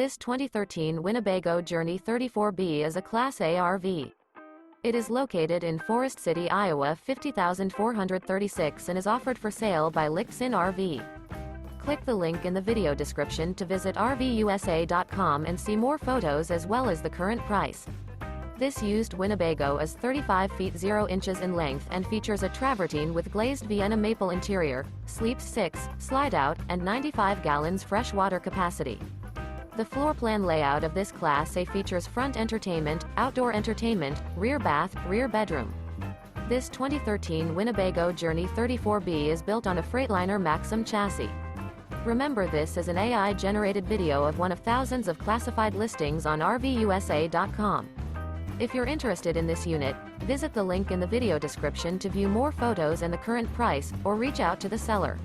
This 2013 Winnebago Journey 34B is a Class A RV. It is located in Forest City, Iowa 50,436 and is offered for sale by Lichtsinn RV. Click the link in the video description to visit RVUSA.com and see more photos as well as the current price. This used Winnebago is 35 feet 0 inches in length and features a Travertine with Glazed Vienna Maple interior, sleeps 6, Slideout, and 95 gallons fresh water capacity. The floor plan layout of this Class A features front entertainment, outdoor entertainment, rear bath, rear bedroom. This 2013 Winnebago Journey 34B is built on a Freightliner Maxum chassis. Remember, this is an AI-generated video of one of thousands of classified listings on RVUSA.com. If you're interested in this unit, visit the link in the video description to view more photos and the current price, or reach out to the seller.